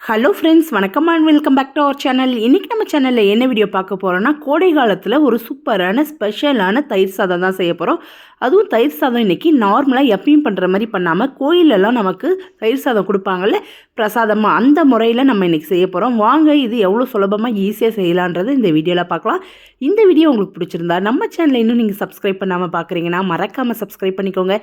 Hello friends, வணக்கம் and welcome back to our channel. இன்றைக்கி நம்ம சேனலில் என்ன வீடியோ பார்க்க போகிறோன்னா, கோடை காலத்தில் ஒரு சூப்பரான ஸ்பெஷலான தயிர் சாதம் தான் செய்ய போகிறோம். அதுவும் தயிர் சாதம் இன்றைக்கி நார்மலாக எப்பயும் பண்ணுற மாதிரி பண்ணாமல், கோயிலெல்லாம் நமக்கு தயிர் சாதம் கொடுப்பாங்கல்ல பிரசாதமாக, அந்த முறையில் நம்ம இன்றைக்கி செய்ய போகிறோம். வாங்க, இது எவ்வளோ சுலபமாக ஈஸியாக செய்யலான்றது இந்த வீடியோவில் பார்க்கலாம். இந்த வீடியோ உங்களுக்கு பிடிச்சிருந்தா நம்ம சேனலை இன்னும் நீங்கள் சப்ஸ்கிரைப் பண்ணாமல் பார்க்குறீங்கன்னா மறக்காமல் சப்ஸ்கிரைப் பண்ணிக்கோங்க.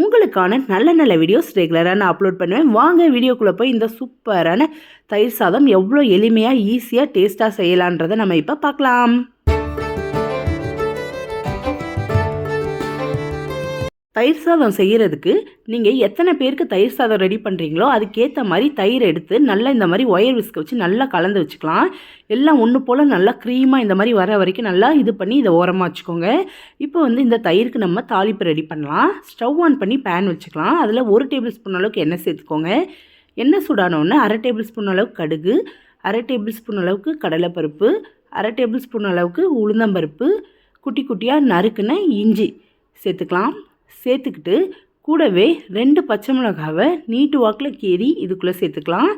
உங்களுக்கான நல்ல நல்ல வீடியோஸ் ரெகுலராக நான் அப்லோட் பண்ணுவேன். வாங்க வீடியோக்குள்ளே போய் இந்த சூப்பரான தயிர் சாதம் எவ்வளோ எளிமையாக ஈஸியாக டேஸ்ட்டாக செய்யலான்றதை நம்ம இப்போ பார்க்கலாம். தயிர் சாதம் செய்கிறதுக்கு நீங்கள் எத்தனை பேருக்கு தயிர் சாதம் ரெடி பண்ணுறீங்களோ அதுக்கேற்ற மாதிரி தயிர் எடுத்து நல்லா இந்த மாதிரி ஒயர் விஸ்க் வச்சு நல்லா கலந்து வச்சுக்கலாம். எல்லாம் ஒன்று போல் நல்லா க்ரீமாக இந்த மாதிரி வர வரைக்கும் நல்லா இது பண்ணி இதை ஓரமாக வச்சுக்கோங்க. இப்போ இந்த தயிருக்கு நம்ம தாளிப்பு ரெடி பண்ணலாம். ஸ்டவ் ஆன் பண்ணி பேன் வச்சுக்கலாம். அதில் 1 டேபிள் ஸ்பூன் அளவுக்கு எண்ணெய் சேர்த்துக்கோங்க. எண்ணெய் சூடானோடனே 1/2 டேபிள் ஸ்பூன் அளவுக்கு கடுகு, 1/2 டேபிள் ஸ்பூன் அளவுக்கு கடலைப்பருப்பு, 1/2 டேபிள் ஸ்பூன் அளவுக்கு உளுந்தம்பருப்பு, குட்டி குட்டியாக நறுக்குன இஞ்சி சேர்த்துக்கலாம். சேர்த்துக்கிட்டு கூடவே 2 பச்சை மிளகாவை நீட்டு வாக்கில் கீறி இதுக்குள்ளே சேர்த்துக்கலாம்.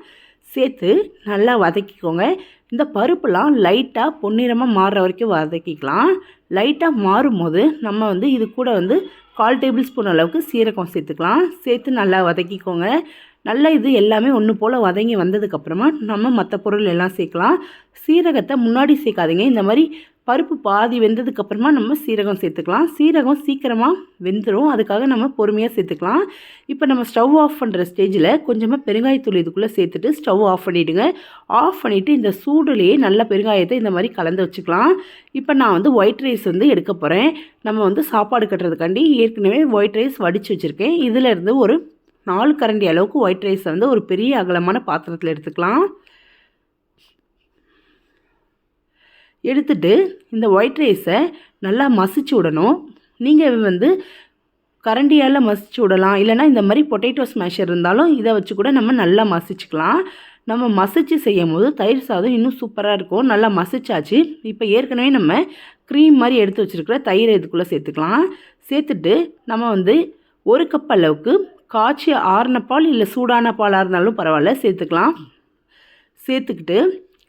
சேர்த்து நல்லா வதக்கிக்கோங்க. இந்த பருப்புலாம் லைட்டாக பொன்னிறமாக மாறுற வரைக்கும் வதக்கிக்கலாம். லைட்டாக மாறும் போது நம்ம இது கூட 1/4 டேபிள் ஸ்பூன் அளவுக்கு சீரகம் சேர்த்துக்கலாம். சேர்த்து நல்லா வதக்கிக்கோங்க. நல்லா இது எல்லாமே ஒன்று போல் வதங்கி வந்ததுக்கப்புறமா நம்ம மற்ற பொருள் எல்லாம் சேர்க்கலாம். சீரகத்தை முன்னாடி சேர்க்காதீங்க. இந்த மாதிரி பருப்பு பாதி வெந்ததுக்கப்புறமா நம்ம சீரகம் சேர்த்துக்கலாம். சீரகம் சீக்கிரமாக வெந்துடும், அதுக்காக நம்ம பொறுமையாக சேர்த்துக்கலாம். இப்போ நம்ம ஸ்டவ் ஆஃப் பண்ணுற ஸ்டேஜில் கொஞ்சமாக பெருங்காயத்தூள் இதுக்குள்ளே சேர்த்துட்டு ஸ்டவ் ஆஃப் பண்ணிவிடுங்க. ஆஃப் பண்ணிவிட்டு இந்த சூடுலேயே நல்ல பெருங்காயத்தை இந்த மாதிரி கலந்து வச்சுக்கலாம். இப்போ நான் ஒயிட் ரைஸ் எடுக்க போகிறேன். நம்ம சாப்பாடு கட்டுறதுக்காண்டி ஏற்கனவே ஒயிட் ரைஸ் வடித்து வச்சுருக்கேன். இதிலேருந்து ஒரு 4 கரண்டி அளவுக்கு ஒயிட் ரைஸை ஒரு பெரிய அகலமான பாத்திரத்தில் எடுத்துக்கலாம். எடுத்துட்டு இந்த ஒயிட் ரைஸை நல்லா மசிச்சு விடணும். நீங்கள் கரண்டியால் மசிச்சு விடலாம், இல்லைனா இந்த மாதிரி பொட்டேட்டோ ஸ்மேஷர் இருந்தாலும் இதை வச்சு கூட நம்ம நல்லா மசிச்சுக்கலாம். நம்ம மசிச்சு செய்யும் போது தயிர் சாதம் இன்னும் சூப்பராக இருக்கும். நல்லா மசிச்சாச்சு. இப்போ ஏற்கனவே நம்ம க்ரீம் மாதிரி எடுத்து வச்சுருக்கிற தயிரை இதுக்குள்ளே சேர்த்துக்கலாம். சேர்த்துட்டு நம்ம 1 கப் அளவுக்கு காய்ச்சி ஆறின பால் இல்லை சூடான பாலாக இருந்தாலும் பரவாயில்ல சேர்த்துக்கலாம். சேர்த்துக்கிட்டு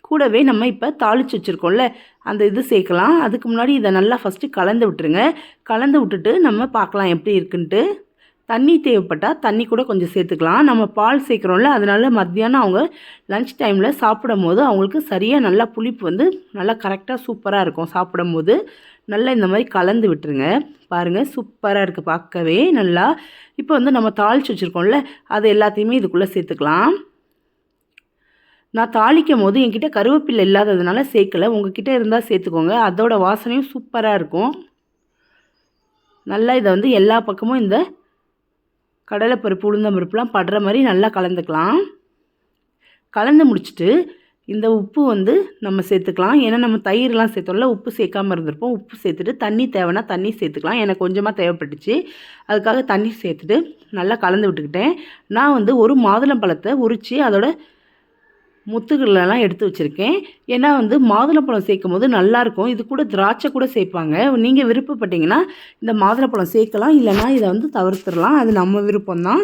கூடவே நம்ம இப்போ தாளித்து வச்சுருக்கோம்ல அந்த இது சேர்க்கலாம். அதுக்கு முன்னாடி இதை நல்லா ஃபஸ்ட்டு கலந்து விட்டுருங்க. கலந்து விட்டுட்டு நம்ம பார்க்கலாம் எப்படி இருக்குன்ட்டு. தண்ணி தேவைப்பட்டால் தண்ணி கூட கொஞ்சம் சேர்த்துக்கலாம். நம்ம பால் சேர்க்குறோம்ல, அதனால மத்தியானம் அவங்க லன்ச் டைமில் சாப்பிடும் போது அவங்களுக்கு சரியாக நல்லா புளிப்பு நல்லா கரெக்டாக சூப்பராக இருக்கும். சாப்பிடும் போது நல்லா இந்த மாதிரி கலந்து விட்டுருங்க. பாருங்கள், சூப்பராக இருக்குது பார்க்கவே நல்லா. இப்போ நம்ம தாளித்து வச்சுருக்கோம்ல அது எல்லாத்தையுமே இதுக்குள்ளே சேர்த்துக்கலாம். நான் தாளிக்கும் போது என்கிட்ட கருவேப்பிலை இல்லாததுனால சேர்க்கலை. உங்ககிட்ட இருந்தால் சேர்த்துக்கோங்க. அதோட வாசனையும் சூப்பராக இருக்கும். நல்லா இதை எல்லா பக்கமும் இந்த கடலைப்பருப்பு உளுந்தம்பருப்புலாம் படுற மாதிரி நல்லா கலந்துக்கலாம். கலந்து முடிச்சுட்டு இந்த உப்பு நம்ம சேர்த்துக்கலாம். ஏன்னா நம்ம தயிர்லாம் சேர்த்தோம்ல, உப்பு சேர்க்காமல் இருந்திருப்போம். உப்பு சேர்த்துட்டு தண்ணி தேவைன்னா தண்ணி சேர்த்துக்கலாம். எனக்கு கொஞ்சமாக தேவைப்பட்டுச்சு, அதுக்காக தண்ணி சேர்த்துட்டு நல்லா கலந்து விட்டுக்கிட்டேன். நான் ஒரு மாதுளம்பழத்தை உரித்து அதோட முத்துகளெல்லாம் எடுத்து வச்சுருக்கேன். ஏன்னா மாதுளம்பழம் சேர்க்கும் போது நல்லாயிருக்கும். இது கூட திராட்சை கூட சேர்ப்பாங்க. நீங்கள் விருப்பப்பட்டீங்கன்னா இந்த மாதுளம்பழம் சேர்க்கலாம், இல்லைனா இதை தவிர்த்துடலாம். அது நம்ம விருப்பம்தான்.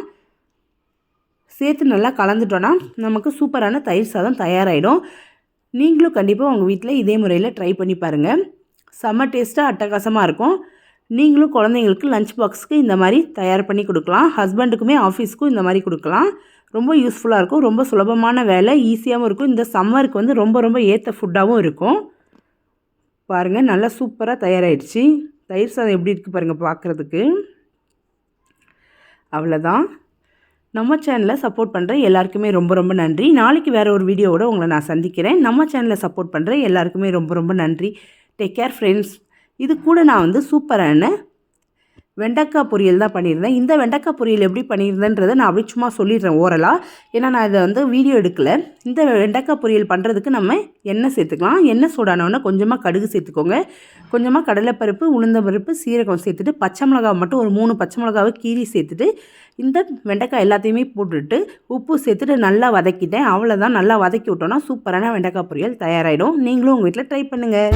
சேர்த்து நல்லா கலந்துட்டோன்னா நமக்கு சூப்பரான தயிர் சாதம் தயாராகிடும். நீங்களும் கண்டிப்பாக உங்கள் வீட்டில் இதே முறையில் ட்ரை பண்ணி பாருங்கள். செம்ம டேஸ்ட்டாக அட்டகாசமாக இருக்கும். நீங்களும் குழந்தைங்களுக்கு லஞ்ச் பாக்ஸுக்கு இந்த மாதிரி தயார் பண்ணி கொடுக்கலாம். ஹஸ்பண்டுக்குமே ஆஃபீஸ்க்கும் இந்த மாதிரி கொடுக்கலாம். ரொம்ப யூஸ்ஃபுல்லாக இருக்கும். ரொம்ப சுலபமான வேலை, ஈஸியாகவும் இருக்கும். இந்த சம்மருக்கு ரொம்ப ரொம்ப ஏற்ற ஃபுட்டாகவும் இருக்கும். பாருங்கள், நல்லா சூப்பராக தயாராகிடுச்சு. தயிர் சாதம் எப்படி இருக்குது பாருங்கள் பார்க்குறதுக்கு. அவ்வளோதான். நம்ம சேனலை சப்போர்ட் பண்ணுற எல்லாருக்குமே ரொம்ப ரொம்ப நன்றி. நாளைக்கு வேறு ஒரு வீடியோவோட உங்களை நான் சந்திக்கிறேன். நம்ம சேனலை சப்போர்ட் பண்ணுற எல்லாருக்குமே ரொம்ப ரொம்ப நன்றி. Take care friends. இது கூட நான் சூப்பரான வெண்டைக்காய் பொரியல் தான் பண்ணியிருந்தேன். இந்த வெண்டைக்காய் பொரியல் எப்படி பண்ணியிருந்தேன்றதை நான் அப்படி சும்மா சொல்லிடுறேன் ஓரலாக. ஏன்னா நான் இதை வீடியோ எடுக்கலை. இந்த வெண்டைக்காய் பொரியல் பண்ணுறதுக்கு நம்ம எண்ணெய் சேர்த்துக்கலாம். எண்ணெய் சூடானோன்னா கொஞ்சமாக கடுகு சேர்த்துக்கோங்க. கொஞ்சமாக கடலைப்பருப்பு, உளுந்தம்பருப்பு, சீரகம் சேர்த்துட்டு பச்சை மிளகாவை மட்டும் ஒரு 3 பச்சை மிளகாவை கீறி சேர்த்துட்டு இந்த வெண்டைக்காய் எல்லாத்தையுமே போட்டுட்டு உப்பு சேர்த்துட்டு நல்லா வதக்கிட்டேன். அவ்வளோதான். நல்லா வதக்கி விட்டோன்னா சூப்பரான வெண்டைக்காய் பொரியல் தயாராகிடும். நீங்களும் உங்கள் வீட்டில் ட்ரை பண்ணுங்கள்.